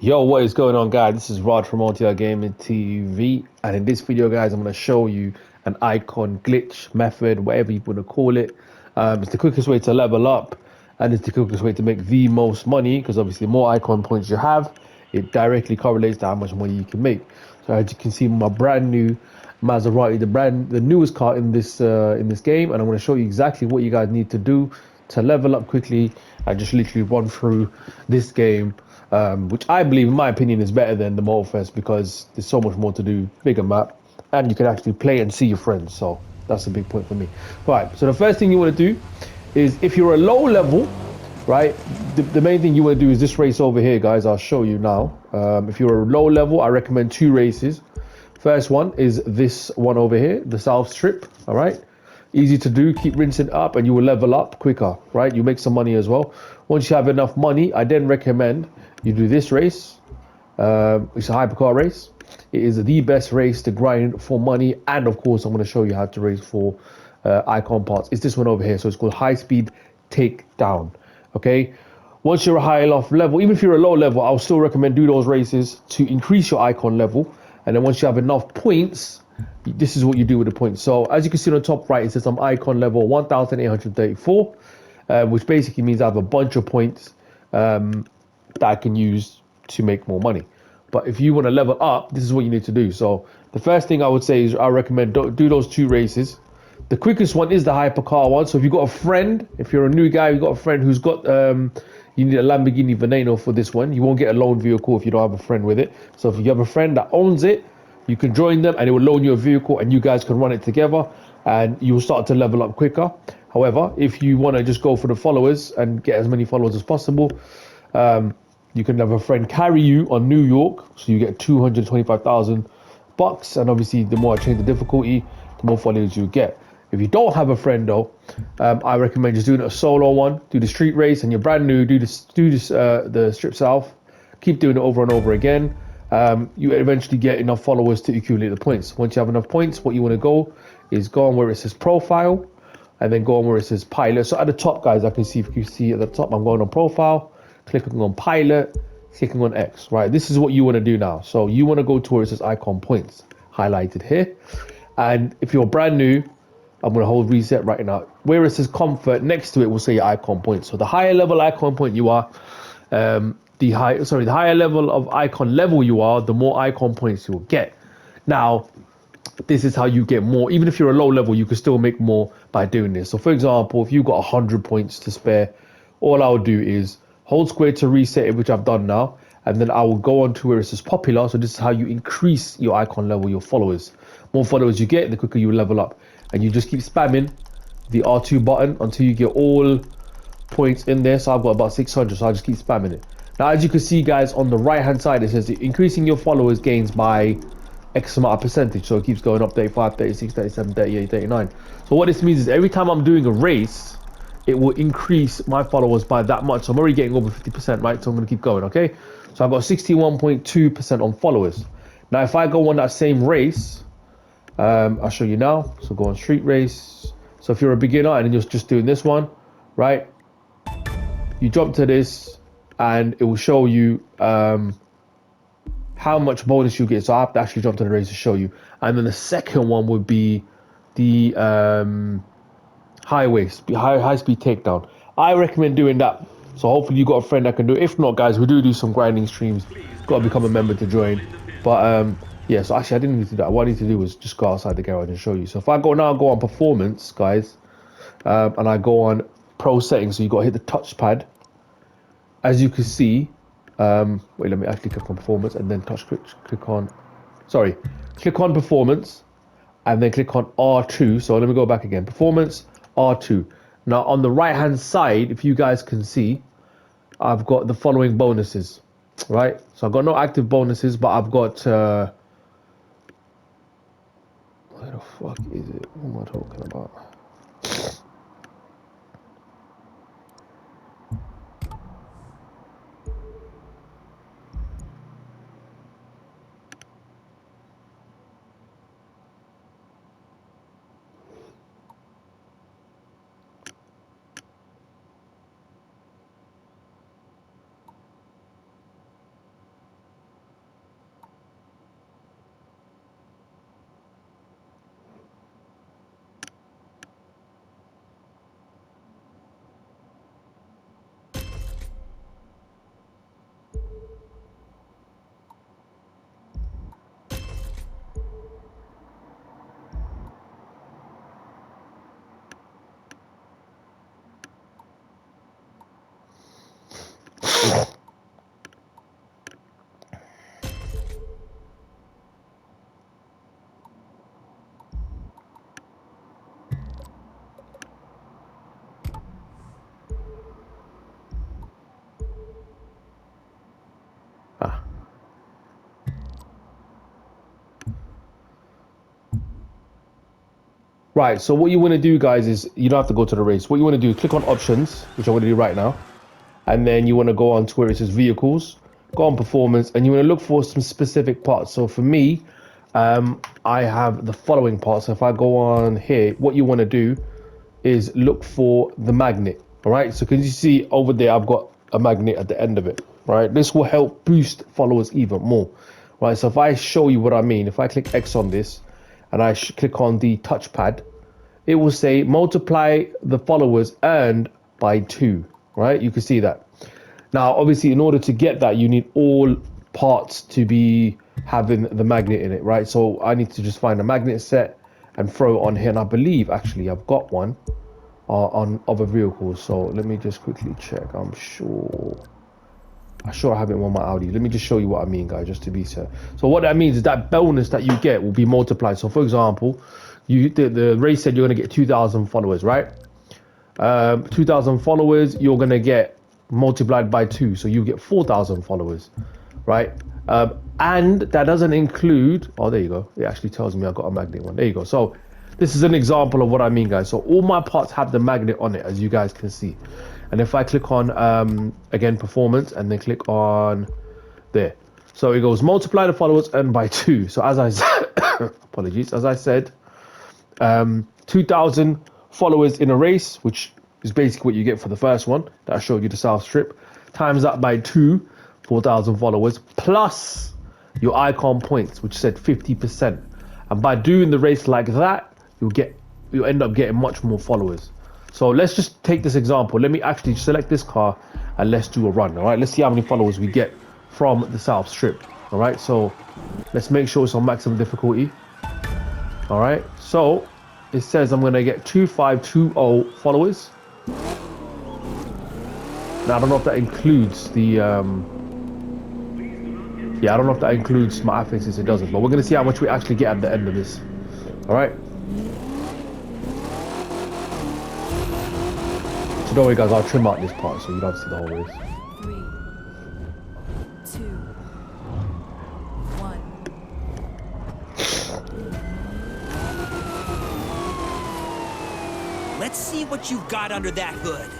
Yo, what is going on, guys? This is Rod from RTR Gaming TV, and in this video, guys, I'm going to show you an icon glitch method, whatever you want to call it. It's the quickest way to level up, and it's the quickest way to make the most money, because obviously the more icon points you have, it directly correlates to how much money you can make. So as you can see, my brand new Maserati, the newest car in this game, and I'm going to show you exactly what you guys need to do to level up quickly. I just literally run through this game, which I believe, in my opinion, is better than the motofest because there's so much more to do, bigger map, and you can actually play and see your friends. So that's a big point for me. Right. So the first thing you want to do is, if you're a low level, right, the main thing you want to do is this race over here, guys. I'll show you now. If you're a low level, I recommend two races. First one is this one over here, the South Strip. All right. Easy to do, keep rinsing up and you will level up quicker, right? You make some money as well. Once you have enough money, I then recommend you do this race. It's a hypercar race. It is the best race to grind for money. And of course, I'm going to show you how to race for icon parts. It's this one over here. So it's called High Speed Takedown. Okay. Once you're a high enough level, even if you're a low level, I'll still recommend do those races to increase your icon level. And then once you have enough points, this is what you do with the points. So as you can see on the top right, it says I'm icon level 1834, which basically means I have a bunch of points that I can use to make more money. But if you want to level up, this is what you need to do. So the first thing I would say is I recommend do those two races. The quickest one is the hypercar one. So if you've got a friend, if you're a new guy, you've got a friend who's got, you need a Lamborghini Veneno for this one. You won't get a loan vehicle if you don't have a friend with it. So if you have a friend that owns it, you can join them and it will loan you a vehicle and you guys can run it together and you'll start to level up quicker. However, if you want to just go for the followers and get as many followers as possible, you can have a friend carry you on New York, so you get 225,000 bucks. And obviously, the more I change the difficulty, the more followers you get. If you don't have a friend though, I recommend just doing a solo one. Do the street race, and you're brand new. Do this the strip south. Keep doing it over and over again. You eventually get enough followers to accumulate the points. Once you have enough points, what you want to go is go on where it says profile, and then go on where it says pilot. So at the top, guys, I can see, if you see at the top, I'm going on profile, clicking on pilot, clicking on X, right? This is what you want to do now. So you want to go to where it says icon points, highlighted here. And if you're brand new, I'm going to hold reset right now. Where it says comfort, next to it will say icon points. So the higher level icon point you are, the higher level of icon level you are, the more icon points you'll get. Now, this is how you get more. Even if you're a low level, you can still make more by doing this. So for example, if you've got 100 points to spare, all I'll do is hold square to reset it, which I've done now, and then I will go on to where it says popular. So this is how you increase your icon level, your followers. More followers you get, the quicker you level up. And you just keep spamming the R2 button until you get all points in there. So I've got about 600, so I just keep spamming it. Now, as you can see, guys, on the right hand side, it says increasing your followers gains by X amount of percentage. So it keeps going up: 35, 36, 37, 38, 39. So what this means is every time I'm doing a race, it will increase my followers by that much. So I'm already getting over 50%, right? So I'm going to keep going, okay? So I've got 61.2% on followers. Now, if I go on that same race, I'll show you now. So go on street race. So if you're a beginner and you're just doing this one, right? You jump to this and it will show you how much bonus you get. So I have to actually jump to the race to show you. And then the second one would be the high speed takedown. I recommend doing that. So hopefully you got a friend that can do it. If not, guys, we do some grinding streams. Got to become a member to join. But yeah, so actually I didn't need to do that. What I need to do was just go outside the garage and show you. So if I go now, go on performance, guys, and I go on pro settings. So you got to hit the touchpad. As you can see, wait, let me actually click on performance and then click on, sorry, click on performance and then click on R2. So let me go back again, performance, R2. Now on the right hand side, if you guys can see, I've got the following bonuses, right? So I've got no active bonuses, but I've got, where the fuck is it? What am I talking about? Right, so what you want to do, guys, is you don't have to go to the race. What you want to do, click on options, which I'm going to do right now. And then you want to go on to where it says vehicles, go on performance, and you want to look for some specific parts. So for me, I have the following parts. So if I go on here, what you want to do is look for the magnet. All right, so can you see over there, I've got a magnet at the end of it. Right, this will help boost followers even more. Right, so if I show you what I mean, if I click X on this and I click on the touchpad, it will say multiply the followers earned by 2. Right, you can see that. Now, obviously, in order to get that, you need all parts to be having the magnet in it, right? So I need to just find a magnet set and throw it on here. And I believe, actually, I've got one on other vehicles. So let me just quickly check. I'm sure I have it on my Audi. Let me just show you what I mean, guys, just to be fair. So what that means is that bonus that you get will be multiplied. So, for example, the race said you're going to get 2,000 followers, right? 2,000 followers, you're going to get multiplied by 2. So you get 4,000 followers, right? And that doesn't include, oh, there you go. It actually tells me I got a magnet one. There you go. So this is an example of what I mean, guys. So all my parts have the magnet on it, as you guys can see. And if I click on, again, performance, and then click on there. So it goes multiply the followers earned by 2. So as I said, apologies, as I said, 2,000 followers in a race, which is basically what you get for the first one that I showed you, the South Strip, times that by 2, 4,000 followers, plus your icon points, which said 50%. And by doing the race like that, you'll end up getting much more followers. So let's just take this example. Let me actually select this car and let's do a run. All right, let's see how many followers we get from the South Strip. All right, so let's make sure it's on maximum difficulty. All right, so it says I'm gonna get 2520 followers. Now I don't know if that includes the yeah, I don't know if that includes my affixes. It doesn't, but we're gonna see how much we actually get at the end of this. All right. So don't worry, guys. I'll trim out this part so you don't see the whole race. 3, 2, 1. Let's see what you've got under that hood.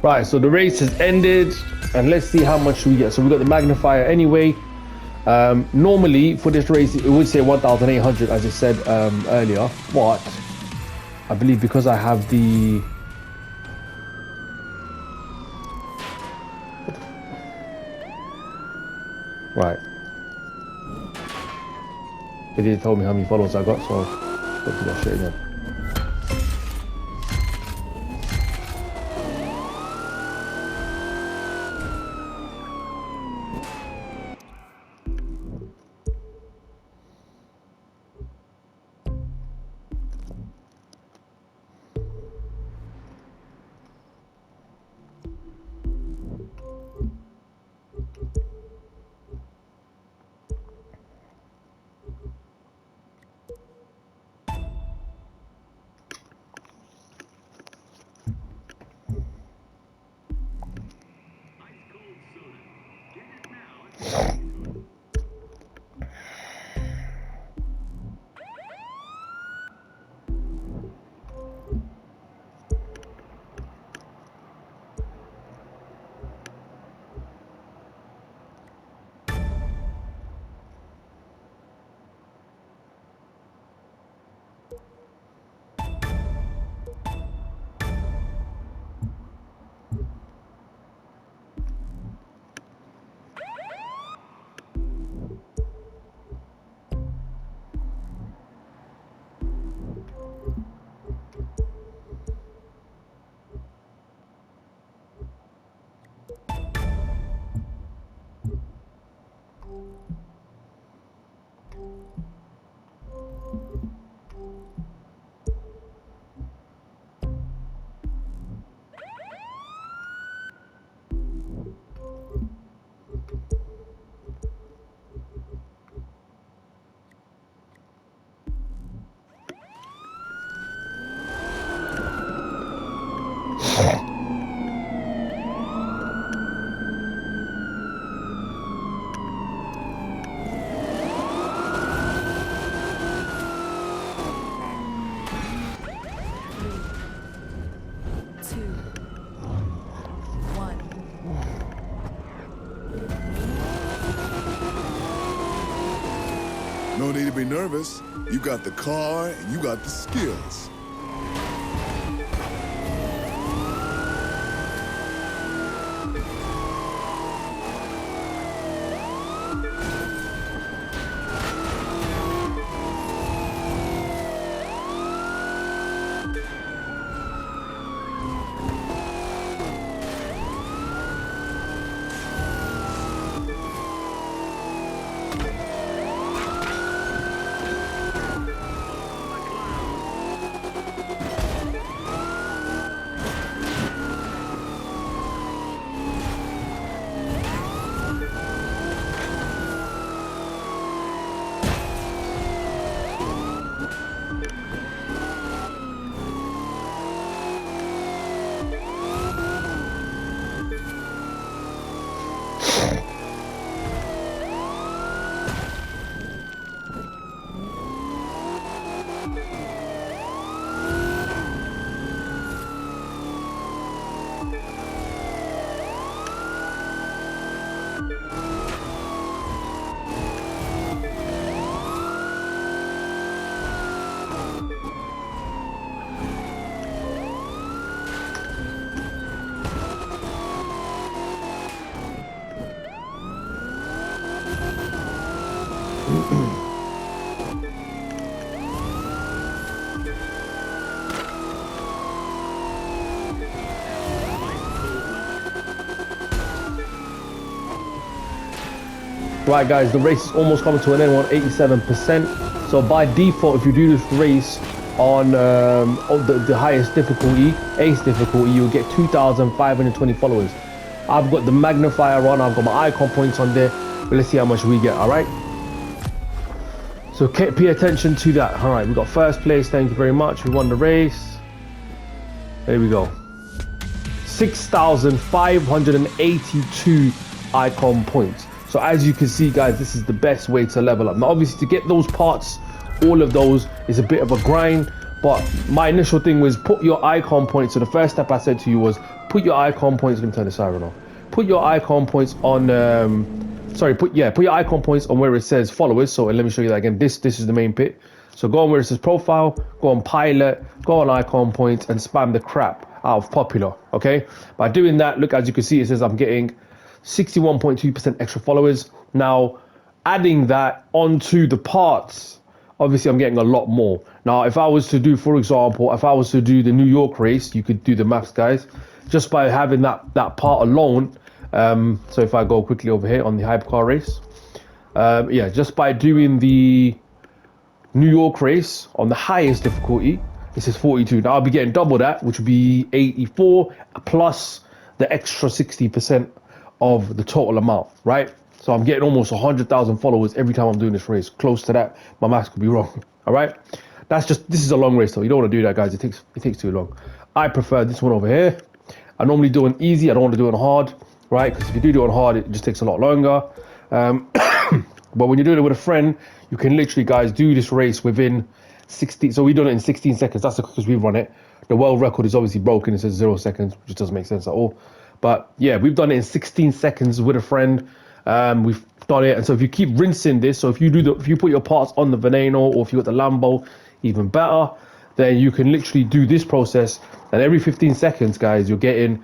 Right, so the race has ended, and let's see how much we get. So we got the magnifier anyway. Normally for this race it would say 1,800 as I said earlier, but I believe because I have the right, it didn't tell me how many followers I got, so go do that shit again. No need to be nervous. You got the car and you got the skills. Right guys, the race is almost coming to an end. We're on 87%. So by default, if you do this race on the highest difficulty, ace difficulty, you'll get 2,520 followers. I've got the magnifier on, I've got my icon points on there, but let's see how much we get. All right, so pay attention to that. All right, we got first place, thank you very much, we won the race. There we go, 6,582 icon points. So as you can see guys, this is the best way to level up. Now obviously to get those parts, all of those, is a bit of a grind, but my initial thing was put your icon points. So the first step I said to you was put your icon points, let me turn the siren off. Put your icon points on, put your icon points on where it says followers. So let me show you that again. This is the main bit. So go on where it says profile, go on pilot, go on icon points and spam the crap out of popular, okay? By doing that, look, as you can see, it says I'm getting 61.2% extra followers. Now, adding that onto the parts, obviously I'm getting a lot more. Now, if I was to do, for example, if I was to do the New York race, you could do the maths, guys, just by having that part alone. So if I go quickly over here on the hypercar race, yeah, just by doing the New York race on the highest difficulty, this is 42. Now I'll be getting double that, which would be 84 plus the extra 60% of the total amount, right? So I'm getting almost 100,000 followers every time I'm doing this race. Close to that, my maths could be wrong. All right, this is a long race though. You don't want to do that, guys. It takes too long. I prefer this one over here. I normally do an easy. I don't want to do it on hard, right? Because if you do it on hard, it just takes a lot longer. But when you're doing it with a friend, you can literally, guys, do this race within 16. So we done it in 16 seconds. That's because we run it. The world record is obviously broken. It says 0 seconds, which doesn't make sense at all. But yeah, we've done it in 16 seconds with a friend. We've done it, and so if you keep rinsing this, so if you put your parts on the Veneno, or if you got the Lambo, even better, then you can literally do this process, and every 15 seconds, guys, you're getting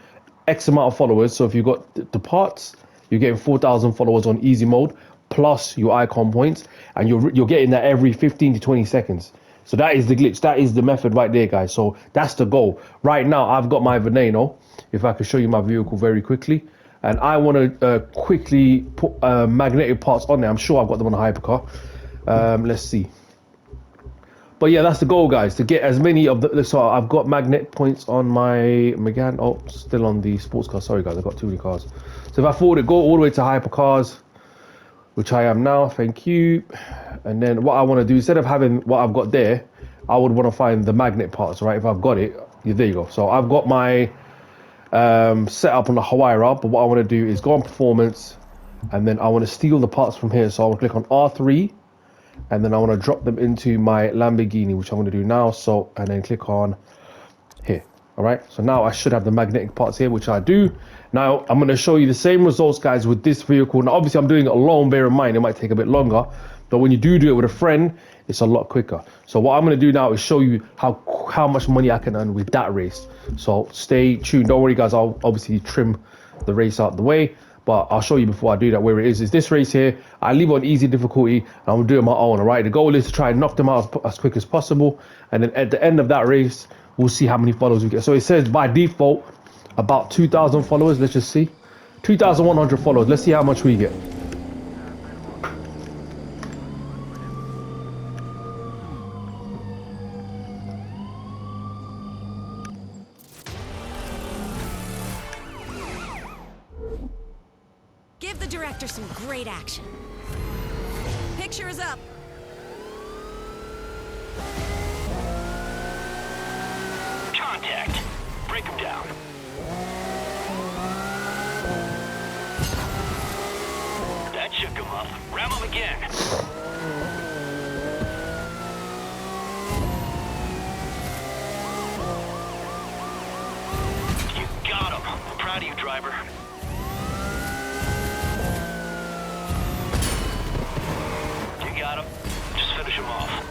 X amount of followers. So if you've got the parts, you're getting 4,000 followers on easy mode, plus your icon points, and you're getting that every 15 to 20 seconds. So that is the glitch. That is the method right there, guys. So that's the goal. Right now, I've got my Veneno. If I could show you my vehicle very quickly. And I want to quickly put magnetic parts on there. I'm sure I've got them on a hypercar. Let's see. But yeah, that's the goal, guys. To get as many of the... So I've got magnet points on my Megane. Oh, still on the sports car. Sorry, guys. I've got too many cars. So if I forward it, go all the way to hypercars, which I am now. Thank you. And then what I want to do, instead of having what I've got there, I would want to find the magnet parts, right? If I've got it, there you go. So I've got my set up on the Huayra, but what I want to do is go on performance, and then I want to steal the parts from here. So I want to click on R3, and then I want to drop them into my Lamborghini, which I'm going to do now. So, and then click on here. All right, so now I should have the magnetic parts here, which I do. Now I'm going to show you the same results, guys, with this vehicle. Now obviously I'm doing it alone, bear in mind it might take a bit longer, But when you do it with a friend, it's a lot quicker. So what I'm going to do now is show you how much money I can earn with that race. So stay tuned. Don't worry, guys. I'll obviously trim the race out the way, but I'll show you before I do that where it is. Is this race here? I leave on easy difficulty, and I'm gonna do it on my own. All right. The goal is to try and knock them out as quick as possible, and then at the end of that race, we'll see how many followers we get. So it says by default about 2,000 followers. Let's just see. 2,100 followers. Let's see how much we get. Give the director some great action. Picture is up. Contact. Break him down. That shook him up. Ram him again. You got him. I'm proud of you, driver. You got him. Just finish him off.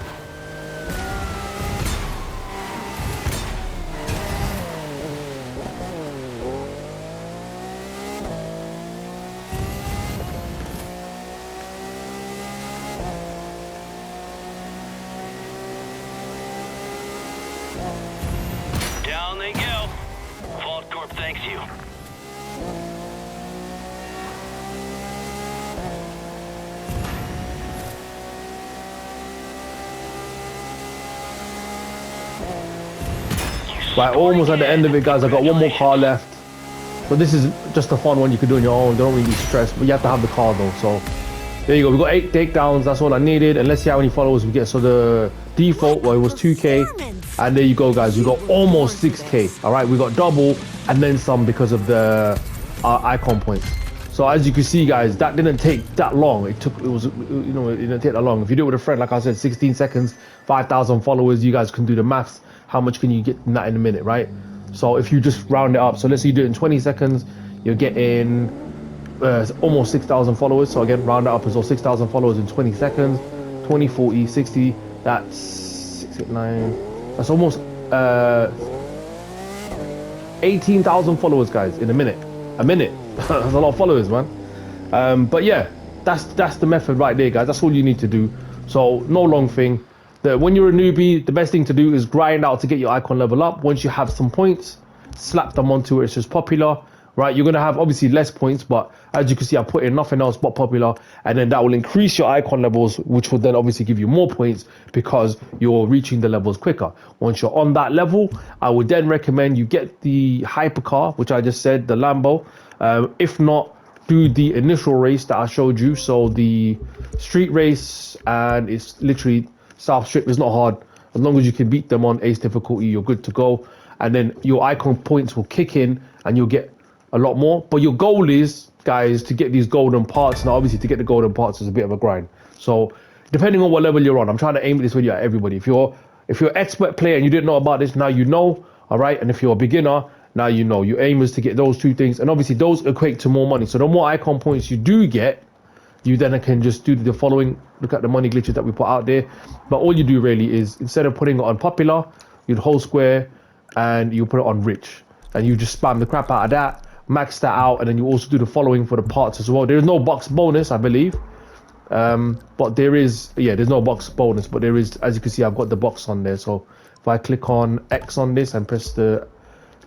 Down they go. Vault Corp thanks you. Right, almost at the end of it, guys. I got one more car left. So this is just a fun one you can do on your own. Don't really stress, but you have to have the car though. So there you go. We got 8 takedowns. That's all I needed. And let's see how many followers we get. So the default, well, it was 2K. And there you go, guys. We got almost 6K. All right, we got double and then some because of the icon points. So as you can see, guys, that didn't take that long. It didn't take that long. If you do it with a friend, like I said, 16 seconds, 5,000 followers. You guys can do the maths. How much can you get in that in a minute, right? So if you just round it up, so let's say you do it in 20 seconds, you're getting almost 6,000 followers. So again, round it up as well, 6,000 followers in 20 seconds, 20, 40, 60, that's 6, 8, 9, that's almost 18,000 followers, guys, in a minute. That's a lot of followers, man. But yeah, that's the method right there, guys. That's all you need to do. So no long thing. When you're a newbie, the best thing to do is grind out to get your icon level up. Once you have some points, slap them onto it. It's just popular, right? You're going to have obviously less points, but as you can see, I put in nothing else but popular, and then that will increase your icon levels, which will then obviously give you more points because you're reaching the levels quicker. Once you're on that level, I would then recommend you get the hypercar, which I just said, the Lambo. If not, do the initial race that I showed you. So the street race, and it's literally South Strip. Is not hard. As long as you can beat them on ace difficulty, you're good to go. And then your icon points will kick in and you'll get a lot more. But your goal is, guys, to get these golden parts. Now, obviously, to get the golden parts is a bit of a grind. So depending on what level you're on, I'm trying to aim this video at everybody. If you're expert player and you didn't know about this, now you know, all right? And if you're a beginner, now you know. Your aim is to get those 2 things. And obviously, those equate to more money. So the more icon points you do get, you then can just do the following. Look at the money glitches that we put out there. But all you do really is, instead of putting it on popular, you'd hold square and you put it on rich. And you just spam the crap out of that, max that out, and then you also do the following for the parts as well. There is no box bonus, I believe. But there is, yeah, there's no box bonus, but there is, as you can see, I've got the box on there. So if I click on X on this and press the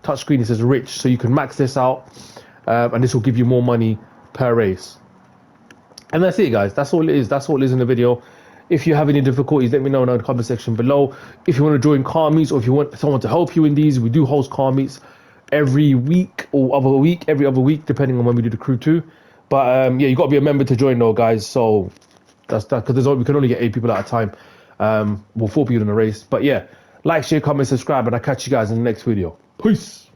touch screen, it says rich. So you can max this out, and this will give you more money per race. And that's it, guys. That's all it is. That's all it is in the video. If you have any difficulties, let me know in the comment section below. If you want to join car meets, or if you want someone to help you in these, we do host car meets every week or every other week, depending on when we do the crew too. But yeah, you got to be a member to join though, guys. So that's that, because we can only get 8 people at a time. Well, 4 people in a race. But yeah, like, share, comment, subscribe, and I'll catch you guys in the next video. Peace.